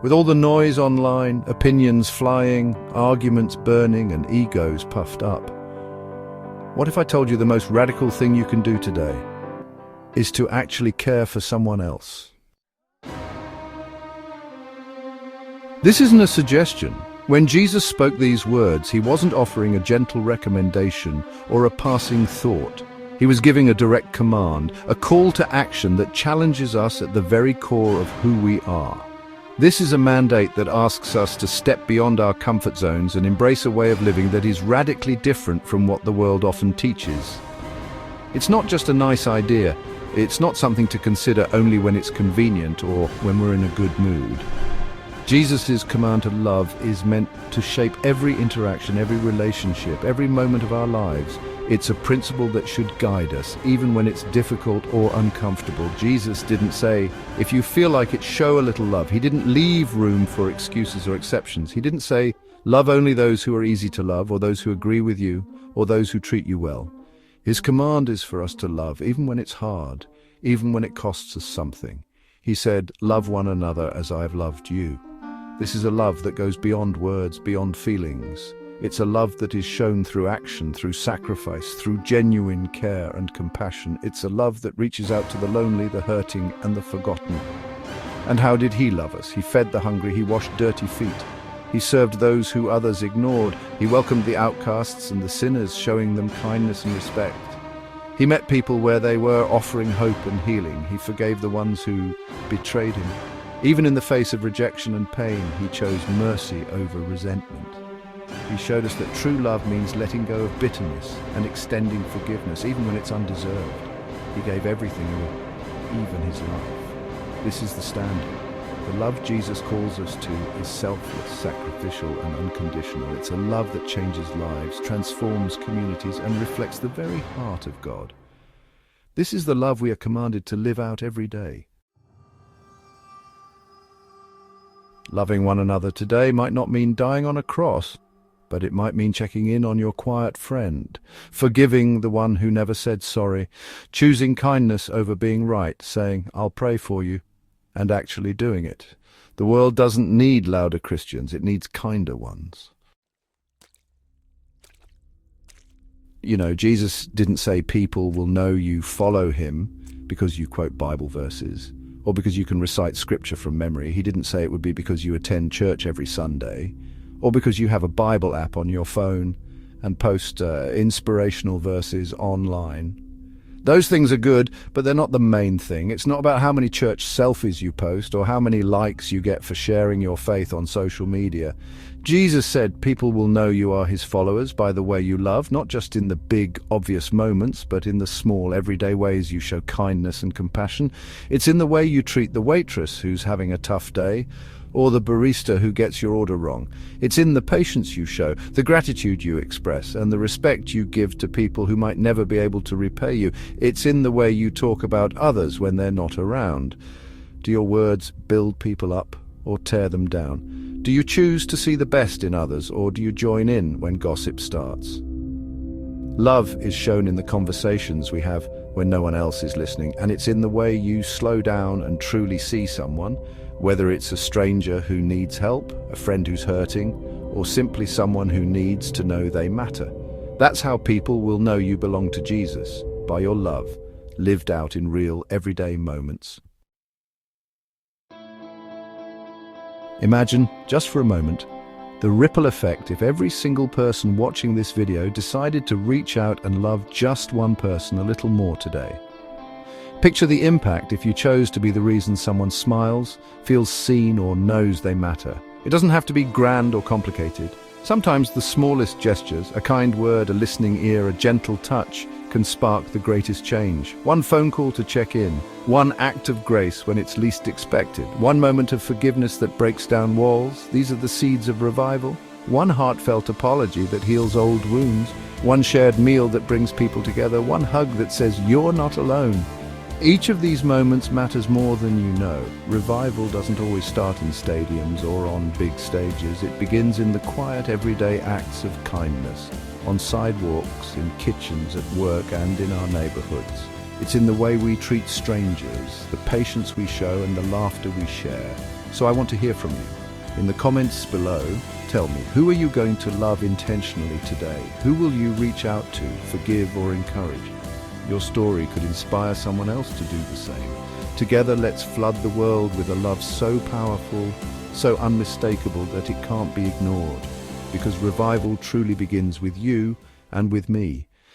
With all the noise online, opinions flying, arguments burning, and egos puffed up, what if I told you the most radical thing you can do today is to actually care for someone else? This isn't a suggestion. When Jesus spoke these words, he wasn't offering a gentle recommendation or a passing thought. He was giving a direct command, a call to action that challenges us at the very core of who we are. This is a mandate that asks us to step beyond our comfort zones and embrace a way of living that is radically different from what the world often teaches. It's not just a nice idea. It's not something to consider only when it's convenient or when we're in a good mood. Jesus' command to love is meant to shape every interaction, every relationship, every moment of our lives. It's a principle that should guide us, even when it's difficult or uncomfortable. Jesus didn't say, if you feel like it, show a little love. He didn't leave room for excuses or exceptions. He didn't say, love only those who are easy to love, or those who agree with you, or those who treat you well. His command is for us to love, even when it's hard, even when it costs us something. He said, love one another as I have loved you. This is a love that goes beyond words, beyond feelings. It's a love that is shown through action, through sacrifice, through genuine care and compassion. It's a love that reaches out to the lonely, the hurting, and the forgotten. And how did he love us? He fed the hungry, he washed dirty feet. He served those who others ignored. He welcomed the outcasts and the sinners, showing them kindness and respect. He met people where they were, offering hope and healing. He forgave the ones who betrayed him. Even in the face of rejection and pain, he chose mercy over resentment. He showed us that true love means letting go of bitterness and extending forgiveness, even when it's undeserved. He gave everything, even his life. This is the standard. The love Jesus calls us to is selfless, sacrificial, and unconditional. It's a love that changes lives, transforms communities, and reflects the very heart of God. This is the love we are commanded to live out every day. Loving one another today might not mean dying on a cross, but it might mean checking in on your quiet friend, forgiving the one who never said sorry, choosing kindness over being right, saying, I'll pray for you, and actually doing it. The world doesn't need louder Christians, it needs kinder ones. You know, Jesus didn't say people will know you follow him because you quote Bible verses, or because you can recite scripture from memory. He didn't say it would be because you attend church every Sunday, or because you have a Bible app on your phone and post inspirational verses online. Those things are good, but they're not the main thing. It's not about how many church selfies you post or how many likes you get for sharing your faith on social media. Jesus said people will know you are his followers by the way you love, not just in the big, obvious moments, but in the small, everyday ways you show kindness and compassion. It's in the way you treat the waitress who's having a tough day, or the barista who gets your order wrong. It's in the patience you show, the gratitude you express, and the respect you give to people who might never be able to repay you. It's in the way you talk about others when they're not around. Do your words build people up or tear them down? Do you choose to see the best in others, or do you join in when gossip starts? Love is shown in the conversations we have when no one else is listening, and it's in the way you slow down and truly see someone, whether it's a stranger who needs help, a friend who's hurting, or simply someone who needs to know they matter. That's how people will know you belong to Jesus, by your love, lived out in real, everyday moments. Imagine, just for a moment, the ripple effect if every single person watching this video decided to reach out and love just one person a little more today. Picture the impact if you chose to be the reason someone smiles, feels seen, or knows they matter. It doesn't have to be grand or complicated. Sometimes the smallest gestures, a kind word, a listening ear, a gentle touch, can spark the greatest change. One phone call to check in, one act of grace when it's least expected, one moment of forgiveness that breaks down walls. These are the seeds of revival. One heartfelt apology that heals old wounds, one shared meal that brings people together, one hug that says you're not alone. Each of these moments matters more than you know. Revival doesn't always start in stadiums or on big stages. It begins in the quiet, everyday acts of kindness, on sidewalks, in kitchens, at work, and in our neighborhoods. It's in the way we treat strangers, the patience we show, and the laughter we share. So I want to hear from you. In the comments below, tell me, who are you going to love intentionally today? Who will you reach out to, forgive or encourage? Your story could inspire someone else to do the same. Together, let's flood the world with a love so powerful, so unmistakable that it can't be ignored. Because revival truly begins with you and with me.